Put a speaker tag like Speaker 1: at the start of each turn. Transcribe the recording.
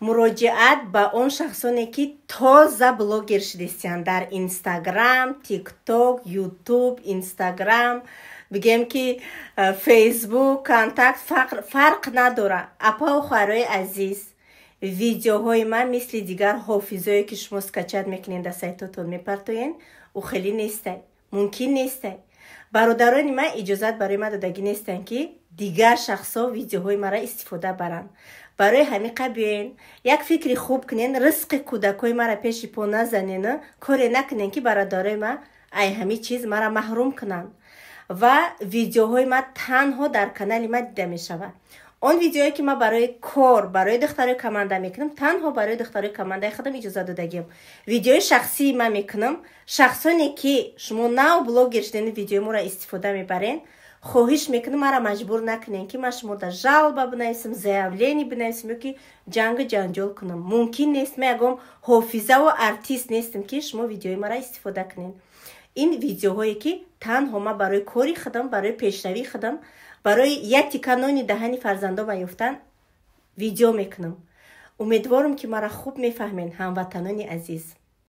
Speaker 1: مراجعت به اون شخصانی که تازه بلاگر شدیستن در اینستاگرام، تیک توک، یوتیوب، اینستاگرام، بگیم که فیسبوک، کانتکت، فرق نداره. اپا و خواهرای عزیز، ویدیوهای من مثل دیگر حافظایی که شما سکچت میکنین در سایتاتون میپرتوین و خیلی نیسته، ممکن نیسته. برادران من اجازت برای من دادگی نیستن که دیگر شخصا ویدیوهای مرا استفاده برن. برای همین قبیل یک فکری خوب کنین، رزق کودکای مرا پیش پا نزنین، کاری نکنین که برادرای من ای همه چیز مرا محروم کنن و ویدیوهای من تنها در کانال من دیده می شود. اون ویدیوهایی که ما برای کار، برای دخترای کمانده میکنم، تنها برای دخترای کمانده خودم اجازه دادگیم. ویدیوی شخصی من میکنم. شخصانی که شما نو بلاگر شدین ویدیو ما را استفاده میبرین، خواهش میکنم مرا مجبور نکنین که من شما در جلبه بنویسم، زیاولینی بنویسم یا که جنگ جنجال کنم. ممکن نیست. من اگم حافظه و ارتیست نیستم که شما ویدیوی مرا استفاده کنین. این ویدیوهایی که تنها ما برای کاری خودم، برای پیشروی خودم، برای یک تیکانونی دهنی فرزندان یافتن ویدیو میکنم. امیدوارم که مرا خوب میفهمین هموطنان عزیز.